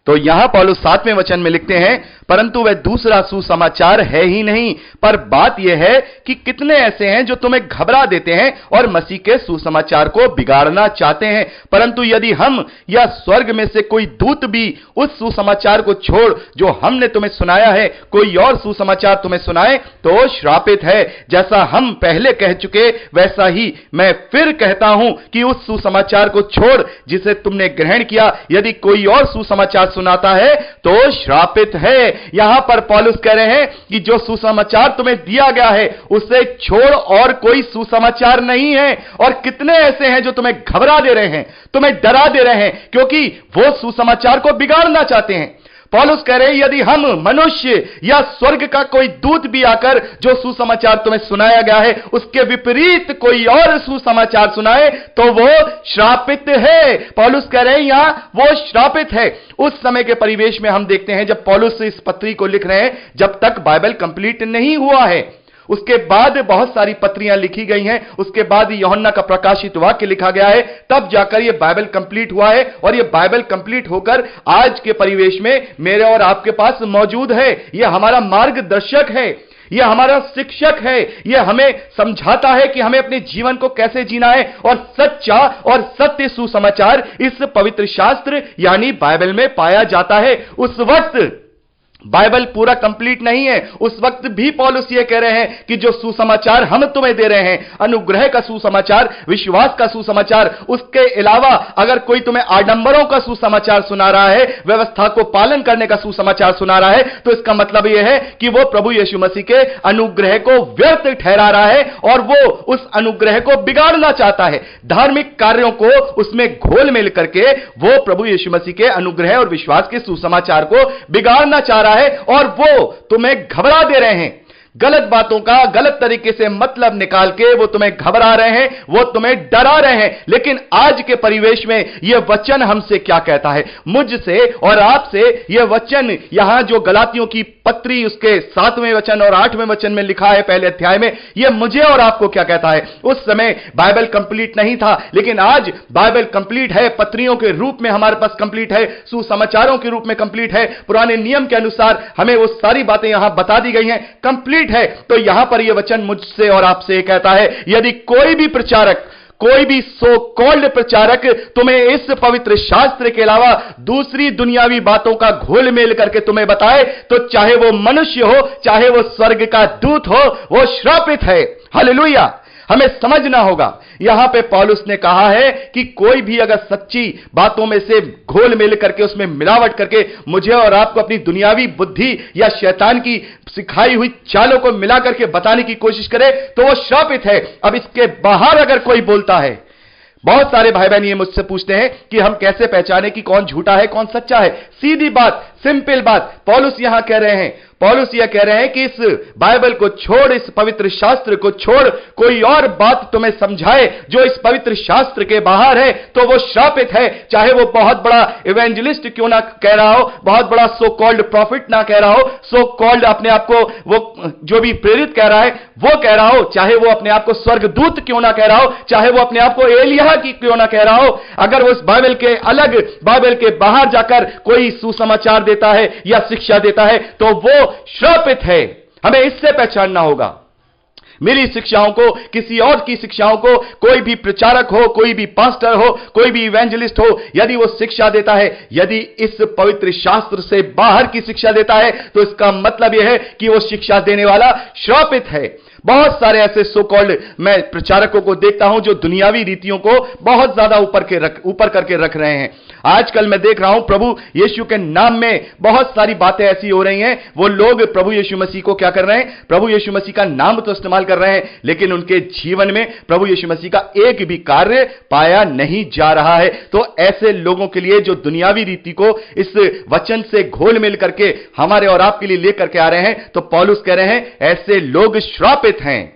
तो यहां पौलुस 7वें वचन में लिखते हैं, परंतु वह दूसरा सुसमाचार है ही नहीं, पर बात यह है कि कितने ऐसे हैं जो तुम्हें घबरा देते हैं और मसीह के सुसमाचार को बिगाड़ना चाहते हैं। परंतु यदि हम या स्वर्ग में से कोई दूत भी उस सुसमाचार को छोड़ जो हमने तुम्हें सुनाया है, कोई और सुसमाचार तुम्हें सुनाए तो श्रापित है। जैसा हम पहले कह चुके वैसा ही मैं फिर कहता हूं कि उस सुसमाचार को छोड़ जिसे तुमने ग्रहण किया, यदि कोई और सुसमाचार सुनाता है तो श्रापित है। यहां पर पौलुस कह रहे हैं कि जो सुसमाचार तुम्हें दिया गया है उसे छोड़ और कोई सुसमाचार नहीं है। और कितने ऐसे हैं जो तुम्हें घबरा दे रहे हैं, तुम्हें डरा दे रहे हैं, क्योंकि वो सुसमाचार को बिगाड़ना चाहते हैं। पौलुस कह रहे हैं, यदि हम मनुष्य या स्वर्ग का कोई दूत भी आकर जो सुसमाचार तुम्हें सुनाया गया है उसके विपरीत कोई और सुसमाचार सुनाए तो वो श्रापित है। पौलुस कह रहे हैं यहां वो श्रापित है। उस समय के परिवेश में हम देखते हैं जब पौलुस इस पत्री को लिख रहे हैं, जब तक बाइबल कंप्लीट नहीं हुआ है। उसके बाद बहुत सारी पत्रियां लिखी गई हैं, उसके बाद यूहन्ना का प्रकाशित वाक्य लिखा गया है, तब जाकर यह बाइबल कंप्लीट हुआ है। और यह बाइबल कंप्लीट होकर आज के परिवेश में मेरे और आपके पास मौजूद है। यह हमारा मार्गदर्शक है, यह हमारा शिक्षक है, यह हमें समझाता है कि हमें अपने जीवन को कैसे जीना है। और सच्चा और सत्य सुसमाचार इस पवित्र शास्त्र यानी बाइबल में पाया जाता है। उस वक्त बाइबल पूरा कंप्लीट नहीं है, उस वक्त भी पौलुस ये कह रहे हैं कि जो सुसमाचार हम तुम्हें दे रहे हैं, अनुग्रह का सुसमाचार, विश्वास का सुसमाचार, उसके अलावा अगर कोई तुम्हें आडंबरों का सुसमाचार सुना रहा है, व्यवस्था को पालन करने का सुसमाचार सुना रहा है, तो इसका मतलब यह है कि वो प्रभु यीशु मसीह के अनुग्रह को व्यर्थ ठहरा रहा है और वो उस अनुग्रह को बिगाड़ना चाहता है। धार्मिक कार्यों को उसमें घोल मिल करके वो प्रभु यीशु मसीह के अनुग्रह और विश्वास के सुसमाचार को बिगाड़ना चाह रहा है और वो तुम्हें घबरा दे रहे हैं। गलत बातों का गलत तरीके से मतलब निकाल के वो तुम्हें घबरा रहे हैं, वो तुम्हें डरा रहे हैं। लेकिन आज के परिवेश में यह वचन हमसे क्या कहता है, मुझसे और आपसे यह वचन यहां जो गलातियों की पत्री उसके 7वें वचन और 8वें वचन में लिखा है पहले अध्याय में, यह मुझे और आपको क्या कहता है। उस समय बाइबल कंप्लीट नहीं था, लेकिन आज बाइबल कंप्लीट है, पत्रियों के रूप में हमारे पास कंप्लीट है, सुसमाचारों के रूप में कंप्लीट है। पुराने नियम के अनुसार हमें वो सारी बातें यहां बता दी गई हैं, कंप्लीट है। तो यहां पर यह वचन मुझसे और आपसे कहता है, यदि कोई भी प्रचारक, कोई भी सो कॉल्ड प्रचारक तुम्हें इस पवित्र शास्त्र के अलावा दूसरी दुनियावी बातों का घोल मेल करके तुम्हें बताए, तो चाहे वो मनुष्य हो, चाहे वो स्वर्ग का दूत हो, वो श्रापित है। हालेलुया। हमें समझना होगा, यहां पे पौलुस ने कहा है कि कोई भी अगर सच्ची बातों में से घोल मेल करके उसमें मिलावट करके मुझे और आपको अपनी दुनियावी बुद्धि या शैतान की सिखाई हुई चालों को मिला करके बताने की कोशिश करे तो वो श्रापित है। अब इसके बाहर अगर कोई बोलता है, बहुत सारे भाई बहन ये मुझसे पूछते हैं कि हम कैसे पहचाने कि कौन झूठा है कौन सच्चा है। सीधी बात, सिंपल बात, पौलुस यहां कह रहे हैं, पौलुस यह कह रहे हैं कि इस बाइबल को छोड़, इस पवित्र शास्त्र को छोड़, कोई और बात तुम्हें समझाए जो इस पवित्र शास्त्र के बाहर है तो वो श्रापित है। चाहे वो बहुत बड़ा इवेंजलिस्ट क्यों ना कह रहा हो, बहुत बड़ा सो कॉल्ड प्रॉफिट ना कह रहा हो, सो कॉल्ड अपने आप को वो जो भी प्रेरित कह रहा है वो कह रहा हो, चाहे वो अपने आप को स्वर्गदूत क्यों ना कह रहा हो, चाहे वो अपने आप को एलिया की क्यों ना कह रहा हो, अगर वो उस बाइबल के अलग, बाइबल के बाहर जाकर कोई सुसमाचार देता है या शिक्षा देता है तो वो श्रापित है। हमें इससे पहचानना होगा। मेरी शिक्षाओं को, किसी और की शिक्षाओं को, कोई भी प्रचारक हो, कोई भी पास्टर हो, कोई भी इवेंजलिस्ट हो, यदि वो शिक्षा देता है, यदि इस पवित्र शास्त्र से बाहर की शिक्षा देता है तो इसका मतलब यह है कि वो शिक्षा देने वाला श्रापित है। बहुत सारे ऐसे सो कॉल्ड मैं प्रचारकों को देखता हूं जो दुनियावी रीतियों को बहुत ज्यादा ऊपर करके रख रहे हैं। आजकल मैं देख रहा हूं प्रभु यीशु के नाम में बहुत सारी बातें ऐसी हो रही हैं, वो लोग प्रभु यीशु मसीह को क्या कर रहे हैं, प्रभु यीशु मसीह का नाम तो इस्तेमाल कर रहे हैं, लेकिन उनके जीवन में प्रभु यीशु मसीह का एक भी कार्य पाया नहीं जा रहा है। तो ऐसे लोगों के लिए जो दुनियावी रीति को इस वचन से घोल मिल करके हमारे और आपके लिए लेकर के आ रहे हैं, तो पौलुस कह रहे हैं ऐसे लोग श्रापित हैं।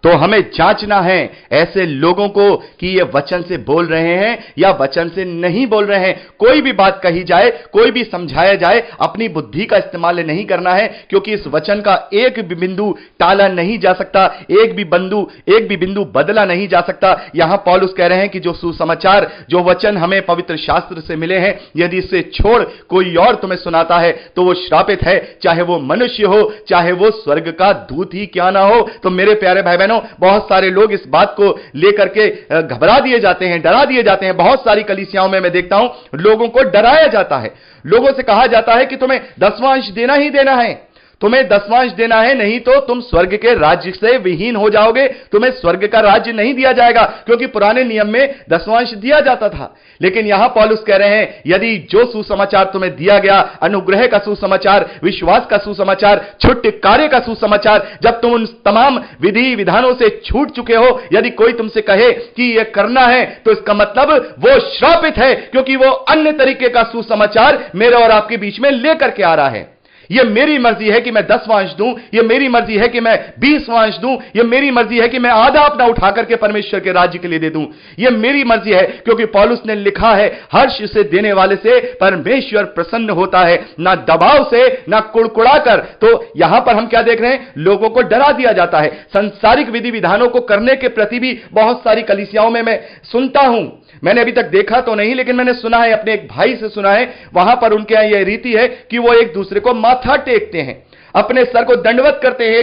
तो हमें जांचना है ऐसे लोगों को कि ये वचन से बोल रहे हैं या वचन से नहीं बोल रहे हैं। कोई भी बात कही जाए, कोई भी समझाया जाए, अपनी बुद्धि का इस्तेमाल नहीं करना है, क्योंकि इस वचन का एक भी बिंदु टाला नहीं जा सकता, एक भी बिंदु बदला नहीं जा सकता। यहां पौलुस कह रहे हैं कि जो सुसमाचार, जो वचन हमें पवित्र शास्त्र से मिले हैं, यदि इससे छोड़ कोई और तुम्हें सुनाता है तो वो श्रापित है, चाहे वो मनुष्य हो, चाहे वो स्वर्ग का दूत ही क्यों ना हो। तो मेरे प्यारे भाई बहनों, बहुत सारे लोग इस बात को लेकर के घबरा दिए जाते हैं, डरा दिए जाते हैं। बहुत सारी कलीसियाओं में मैं देखता हूं लोगों को डराया जाता है, लोगों से कहा जाता है कि तुम्हें दसवांश देना ही देना है, तुम्हें दसवांश देना है, नहीं तो तुम स्वर्ग के राज्य से विहीन हो जाओगे, तुम्हें स्वर्ग का राज्य नहीं दिया जाएगा। क्योंकि पुराने नियम में दसवांश दिया जाता था। लेकिन यहां पौलुस कह रहे हैं, यदि जो सुसमाचार तुम्हें दिया गया, अनुग्रह का सुसमाचार, विश्वास का सुसमाचार, छुटकारे का सुसमाचार, जब तुम उन तमाम विधि विधानों से छूट चुके हो, यदि कोई तुमसे कहे कि यह करना है, तो इसका मतलब वो श्रापित है, क्योंकि वो अन्य तरीके का सुसमाचार मेरे और आपके बीच में लेकर के आ रहा है। यह मेरी मर्जी है कि मैं 10वांश दूं, यह मेरी मर्जी है कि मैं 20वांश दूं, यह मेरी मर्जी है कि मैं आधा अपना उठा करके परमेश्वर के राज्य के लिए दे दूं। यह मेरी मर्जी है, क्योंकि पौलुस ने लिखा है, हर्ष से देने वाले से परमेश्वर प्रसन्न होता है, ना दबाव से, ना कुड़कुड़ा कर। तो यहां पर हम क्या देख रहे हैं, लोगों को डरा दिया जाता है। सांसारिक विधि विधानों को करने के प्रति भी बहुत सारी कलीसियाओं में मैं सुनता हूं, मैंने अभी तक देखा तो नहीं, लेकिन मैंने सुना है, अपने एक भाई से सुना है, वहां पर उनके यहां यह रीति है कि वो एक दूसरे को माथा टेकते हैं, अपने सर को दंडवत करते हैं।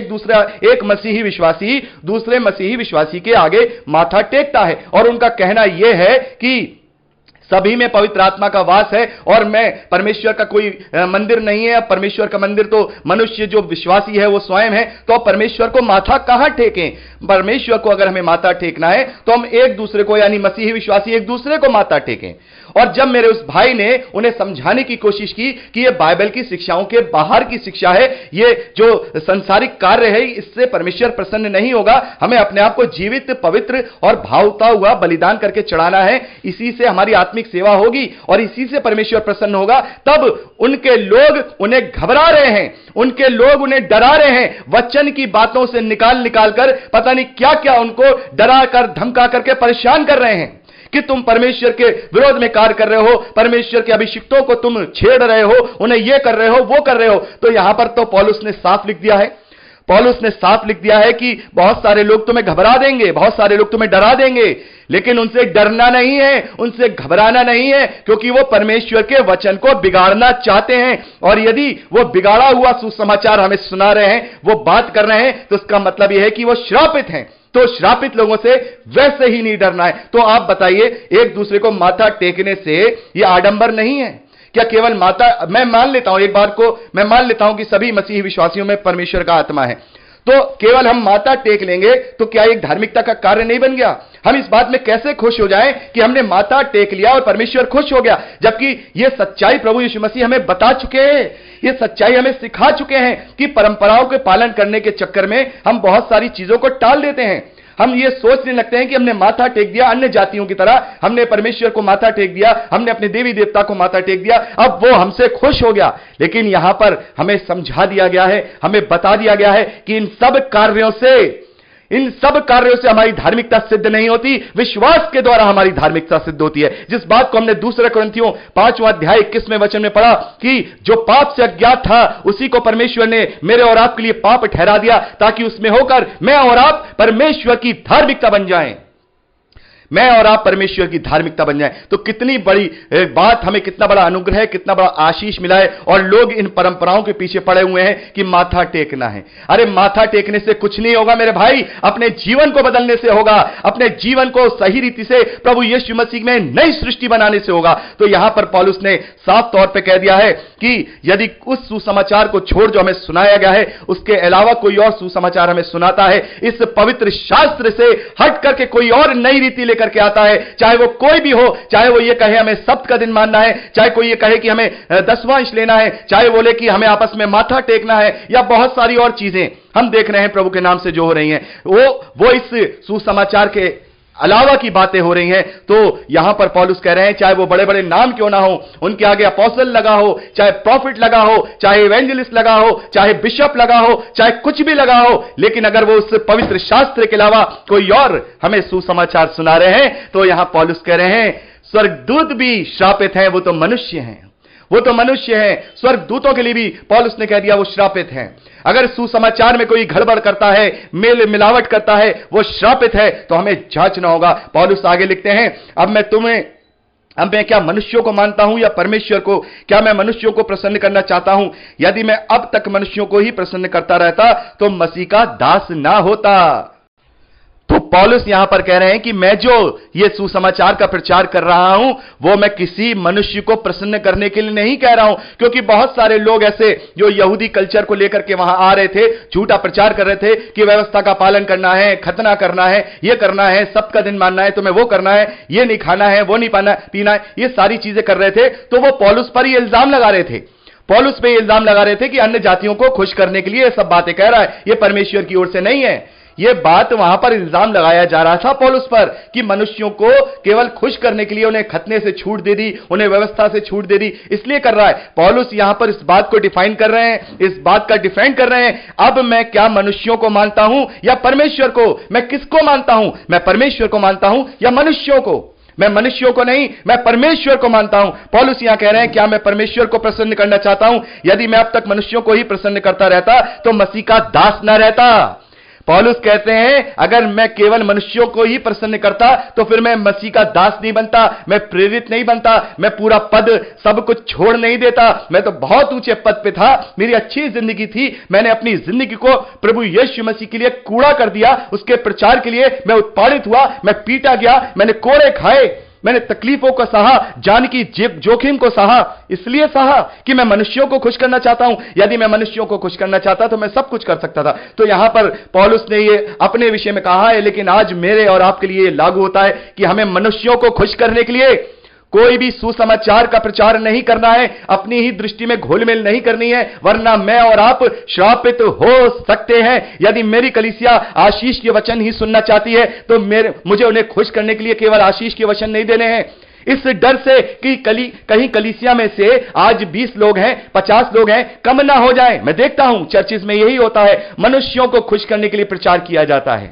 एक मसीही विश्वासी दूसरे मसीही विश्वासी के आगे माथा टेकता है, और उनका कहना यह है कि सभी में पवित्र आत्मा का वास है, और मैं परमेश्वर का कोई मंदिर नहीं है, परमेश्वर का मंदिर तो मनुष्य जो विश्वासी है वो स्वयं है, तो परमेश्वर को माथा कहां टेकें। परमेश्वर को अगर हमें माथा टेकना है तो हम एक दूसरे को, यानी मसीही विश्वासी एक दूसरे को माथा टेकें। और जब मेरे उस भाई ने उन्हें समझाने की कोशिश की कि यह बाइबल की शिक्षाओं के बाहर की शिक्षा है, यह जो संसारिक कार्य है, इससे परमेश्वर प्रसन्न नहीं होगा, हमें अपने आप को जीवित, पवित्र और भावता हुआ बलिदान करके चढ़ाना है, इसी से हमारी आत्मिक सेवा होगी और इसी से परमेश्वर प्रसन्न होगा। तब उनके लोग उन्हें घबरा रहे हैं, उनके लोग उन्हें डरा रहे हैं, वचन की बातों से निकाल कर पता नहीं क्या क्या उनको डरा कर, धमका करके परेशान कर रहे हैं कि तुम परमेश्वर के विरोध में कार्य कर रहे हो, परमेश्वर के अभिषिक्तों को तुम छेड़ रहे हो, उन्हें यह कर रहे हो, वो कर रहे हो। तो यहां पर तो पौलुस ने साफ लिख दिया है, पौलुस ने साफ लिख दिया है कि बहुत सारे लोग तुम्हें घबरा देंगे, बहुत सारे लोग तुम्हें डरा देंगे, लेकिन उनसे डरना नहीं है, उनसे घबराना नहीं है, क्योंकि वो परमेश्वर के वचन को बिगाड़ना चाहते हैं। और यदि वो बिगाड़ा हुआ सुसमाचार हमें सुना रहे हैं, वो बात कर रहे हैं, तो इसका मतलब यह है कि वो श्रापित हैं। तो श्रापित लोगों से वैसे ही नहीं डरना है। तो आप बताइए, एक दूसरे को माथा टेकने से यह आडंबर नहीं है क्या? केवल माथा, मैं मान लेता हूं, एक बात को मैं मान लेता हूं कि सभी मसीही विश्वासियों में परमेश्वर का आत्मा है, तो केवल हम माथा टेक लेंगे तो क्या एक धार्मिकता का कार्य नहीं बन गया? हम इस बात में कैसे खुश हो जाएं कि हमने माथा टेक लिया और परमेश्वर खुश हो गया, जबकि यह सच्चाई प्रभु यीशु मसीह हमें बता चुके हैं, यह सच्चाई हमें सिखा चुके हैं कि परंपराओं के पालन करने के चक्कर में हम बहुत सारी चीजों को टाल देते हैं। हम ये सोचने लगते हैं कि हमने माथा टेक दिया, अन्य जातियों की तरह हमने परमेश्वर को माथा टेक दिया, हमने अपने देवी देवता को माथा टेक दिया, अब वो हमसे खुश हो गया। लेकिन यहां पर हमें समझा दिया गया है, हमें बता दिया गया है कि इन सब कार्यों से हमारी धार्मिकता सिद्ध नहीं होती, विश्वास के द्वारा हमारी धार्मिकता सिद्ध होती है। जिस बात को हमने दूसरे कुरिन्थियों 5वां अध्याय 21वें वचन में पढ़ा कि जो पाप से अज्ञात था उसी को परमेश्वर ने मेरे और आपके लिए पाप ठहरा दिया, ताकि उसमें होकर मैं और आप परमेश्वर की धार्मिकता बन जाएं, मैं और आप परमेश्वर की धार्मिकता बन जाएं। तो कितनी बड़ी बात, हमें कितना बड़ा अनुग्रह, कितना बड़ा आशीष मिला है। और लोग इन परंपराओं के पीछे पड़े हुए हैं कि माथा टेकना है। अरे माथा टेकने से कुछ नहीं होगा मेरे भाई, अपने जीवन को बदलने से होगा, अपने जीवन को सही रीति से प्रभु यीशु मसीह में नई सृष्टि बनाने से होगा। तो यहां पर पौलुस ने साफ तौर पर कह दिया है कि यदि उस सुसमाचार को छोड़ जो हमें सुनाया गया है, उसके अलावा कोई और सुसमाचार हमें सुनाता है, इस पवित्र शास्त्र से हट करके कोई और नई रीति लेकर के आता है, चाहे वो कोई भी हो, चाहे वो ये कहे हमें सब्त का दिन मानना है, चाहे कोई ये कहे कि हमें दसवांश लेना है, चाहे बोले कि हमें आपस में माथा टेकना है, या बहुत सारी और चीजें हम देख रहे हैं प्रभु के नाम से जो हो रही हैं, वो इस सुसमाचार के अलावा की बातें हो रही हैं। तो यहां पर पौलुस कह रहे हैं चाहे वो बड़े बड़े नाम क्यों ना हो, उनके आगे अपोस्टल लगा हो, चाहे प्रॉफिट लगा हो, चाहे इवेंजलिस्ट लगा हो, चाहे बिशप लगा हो, चाहे कुछ भी लगा हो, लेकिन अगर वो उस पवित्र शास्त्र के अलावा कोई और हमें सुसमाचार सुना रहे हैं तो यहां पौलुस कह रहे हैं स्वर्गदूत भी श्रापित हैं, वो तो मनुष्य हैं, वो तो मनुष्य है। स्वर्गदूतों के लिए भी पौलुस ने कह दिया वो श्रापित हैं। अगर सुसमाचार में कोई गड़बड़ करता है, मेल मिलावट करता है, वो श्रापित है, तो हमें जांचना होगा। पौलुस आगे लिखते हैं अब मैं क्या मनुष्यों को मानता हूं या परमेश्वर को? क्या मैं मनुष्यों को प्रसन्न करना चाहता हूं? यदि मैं अब तक मनुष्यों को ही प्रसन्न करता रहता तो मसीह का दास ना होता। तो पौलुस यहां पर कह रहे हैं कि मैं जो ये सुसमाचार का प्रचार कर रहा हूं वो मैं किसी मनुष्य को प्रसन्न करने के लिए नहीं कह रहा हूं, क्योंकि बहुत सारे लोग ऐसे जो यहूदी कल्चर को लेकर के वहां आ रहे थे, झूठा प्रचार कर रहे थे कि व्यवस्था का पालन करना है, खतना करना है, ये करना है, सबका दिन मानना है, तुम्हें वो करना है, ये नहीं खाना है, वो नहीं पीना है, ये सारी चीजें कर रहे थे। तो वो पौलुस पर ये इल्जाम लगा रहे थे, पौलुस पे इल्जाम लगा रहे थे कि अन्य जातियों को खुश करने के लिए सब बातें कह रहा है, ये परमेश्वर की ओर से नहीं है। यह बात वहां पर इल्जाम लगाया जा रहा था पौलुस पर कि मनुष्यों को केवल खुश करने के लिए उन्हें खतने से छूट दे दी, उन्हें व्यवस्था से छूट दे दी, इसलिए कर रहा है। पौलुस यहां पर इस बात को डिफाइन कर रहे हैं, इस बात का डिफेंड कर रहे हैं। अब मैं क्या मनुष्यों को मानता हूं या परमेश्वर को? मैं किसको मानता हूं? मैं परमेश्वर को मानता हूं या मनुष्यों को? मैं मनुष्यों को नहीं, मैं परमेश्वर को मानता हूं। पौलुस यहां कह रहे हैं क्या मैं परमेश्वर को प्रसन्न करना चाहता हूं? यदि मैं अब तक मनुष्यों को ही प्रसन्न करता रहता तो मसीह का दास न रहता। पौलुस कहते हैं अगर मैं केवल मनुष्यों को ही प्रसन्न करता तो फिर मैं मसीह का दास नहीं बनता, मैं प्रेरित नहीं बनता, मैं पूरा पद सब कुछ छोड़ नहीं देता। मैं तो बहुत ऊंचे पद पे था, मेरी अच्छी जिंदगी थी, मैंने अपनी जिंदगी को प्रभु यीशु मसीह के लिए कूड़ा कर दिया, उसके प्रचार के लिए मैं उत्पादित हुआ, मैं पीटा गया, मैंने कोड़े खाए, मैंने तकलीफों को सहा, जान की जोखिम को सहा, इसलिए सहा कि मैं मनुष्यों को खुश करना चाहता हूं। यदि मैं मनुष्यों को खुश करना चाहता तो मैं सब कुछ कर सकता था। तो यहां पर पौलुस ने ये अपने विषय में कहा है, लेकिन आज मेरे और आपके लिए लागू होता है कि हमें मनुष्यों को खुश करने के लिए कोई भी सुसमाचार का प्रचार नहीं करना है, अपनी ही दृष्टि में घोलमेल नहीं करनी है, वरना मैं और आप श्रापित हो सकते हैं। यदि मेरी कलीसिया आशीष के वचन ही सुनना चाहती है तो मुझे उन्हें खुश करने के लिए केवल आशीष के वचन नहीं देने हैं, इस डर से कि कहीं कलीसिया में से आज 20 लोग हैं, 50 लोग हैं, कम ना हो जाए। मैं देखता हूं चर्चिस में यही होता है, मनुष्यों को खुश करने के लिए प्रचार किया जाता है।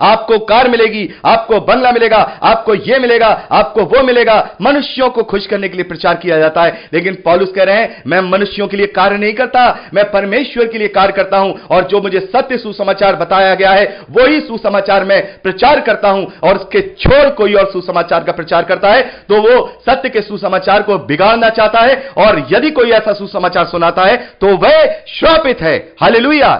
आपको कार मिलेगी, आपको बंगला मिलेगा, आपको यह मिलेगा, आपको वो मिलेगा, मनुष्यों को खुश करने के लिए प्रचार किया जाता है। लेकिन पौलुस कह रहे हैं मैं मनुष्यों के लिए कार्य नहीं करता, मैं परमेश्वर के लिए कार्य करता हूं, और जो मुझे सत्य सुसमाचार बताया गया है वही सुसमाचार मैं प्रचार करता हूं। और उसके छोड़ कोई और सुसमाचार का प्रचार करता है तो वो सत्य के सुसमाचार को बिगाड़ना चाहता है, और यदि कोई ऐसा सुसमाचार सुनाता है तो वह श्रापित है। हालेलुया,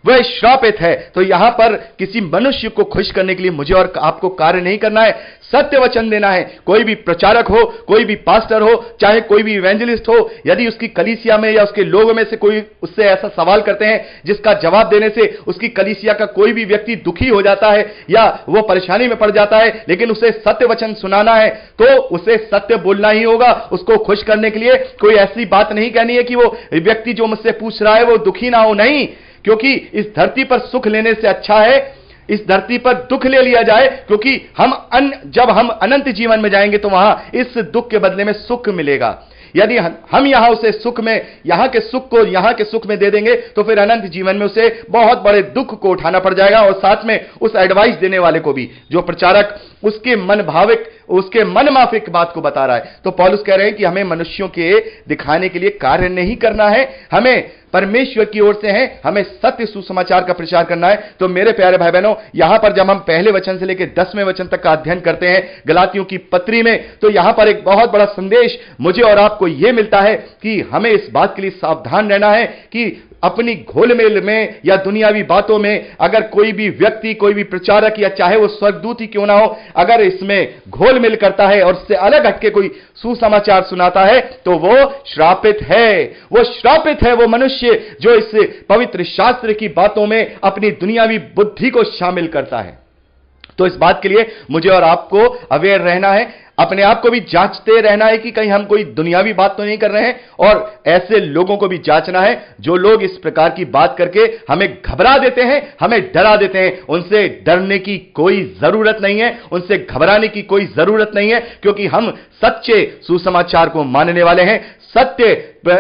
वह श्रापित है। तो यहां पर किसी मनुष्य को खुश करने के लिए मुझे और आपको कार्य नहीं करना है, सत्य वचन देना है। कोई भी प्रचारक हो, कोई भी पास्टर हो, चाहे कोई भी इवेंजलिस्ट हो, यदि उसकी कलीसिया में या उसके लोगों में से कोई उससे ऐसा सवाल करते हैं जिसका जवाब देने से उसकी कलीसिया का कोई भी व्यक्ति दुखी हो जाता है या वो परेशानी में पड़ जाता है, लेकिन उसे सत्य वचन सुनाना है तो उसे सत्य बोलना ही होगा। उसको खुश करने के लिए कोई ऐसी बात नहीं कहनी है कि वो व्यक्ति जो मुझसे पूछ रहा है वो दुखी ना हो, नहीं, क्योंकि इस धरती पर सुख लेने से अच्छा है इस धरती पर दुख ले लिया जाए, क्योंकि जब हम अनंत जीवन में जाएंगे तो वहां इस दुख के बदले में सुख मिलेगा। यदि हम यहां उसे सुख में, यहां के सुख को यहां के सुख में दे देंगे तो फिर अनंत जीवन में उसे बहुत बड़े दुख को उठाना पड़ जाएगा, और साथ में उस एडवाइस देने वाले को भी, जो प्रचारक उसके मन भाविक, उसके मन माफिक बात को बता रहा है। तो पौलुस कह रहे हैं कि हमें मनुष्यों के दिखाने के लिए कार्य नहीं करना है, हमें परमेश्वर की ओर से है, हमें सत्य सुसमाचार का प्रचार करना है। तो मेरे प्यारे भाई बहनों, यहां पर जब हम पहले वचन से लेकर 10वें वचन तक का अध्ययन करते हैं गलातियों की पत्री में, तो यहां पर एक बहुत बड़ा संदेश मुझे और आपको यह मिलता है कि हमें इस बात के लिए सावधान रहना है कि अपनी घोलमेल में या दुनियावी बातों में अगर कोई भी व्यक्ति, कोई भी प्रचारक या चाहे वो स्वर्गदूत ही क्यों ना हो, अगर इसमें घोलमेल करता है और इससे अलग हटके कोई सुसमाचार सुनाता है तो वो श्रापित है। वो श्रापित है वो मनुष्य जो इस पवित्र शास्त्र की बातों में अपनी दुनियावी बुद्धि को शामिल करता है। तो इस बात के लिए मुझे और आपको अवेयर रहना है। अपने आप को भी जांचते रहना है कि कहीं हम कोई दुनियावी बात तो नहीं कर रहे हैं, और ऐसे लोगों को भी जांचना है जो लोग इस प्रकार की बात करके हमें घबरा देते हैं, हमें डरा देते हैं। उनसे डरने की कोई जरूरत नहीं है, उनसे घबराने की कोई जरूरत नहीं है, क्योंकि हम सच्चे सुसमाचार को मानने वाले हैं, सत्य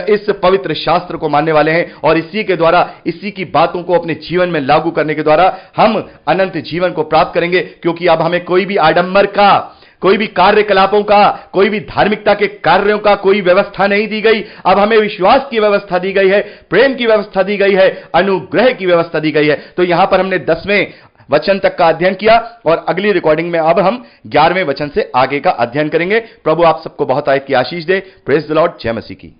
इस पवित्र शास्त्र को मानने वाले हैं, और इसी के द्वारा, इसी की बातों को अपने जीवन में लागू करने के द्वारा हम अनंत जीवन को प्राप्त करेंगे। क्योंकि अब हमें कोई भी आडंबर का, कोई भी कार्यकलापों का, कोई भी धार्मिकता के कार्यों का कोई व्यवस्था नहीं दी गई। अब हमें विश्वास की व्यवस्था दी गई है, प्रेम की व्यवस्था दी गई है, अनुग्रह की व्यवस्था दी गई है। तो यहां पर हमने 10वें वचन तक का अध्ययन किया, और अगली रिकॉर्डिंग में अब हम 11वें वचन से आगे का अध्ययन करेंगे। प्रभु आप सबको बहुत आयत की आशीष दे। Praise the lord. जय मसीह की।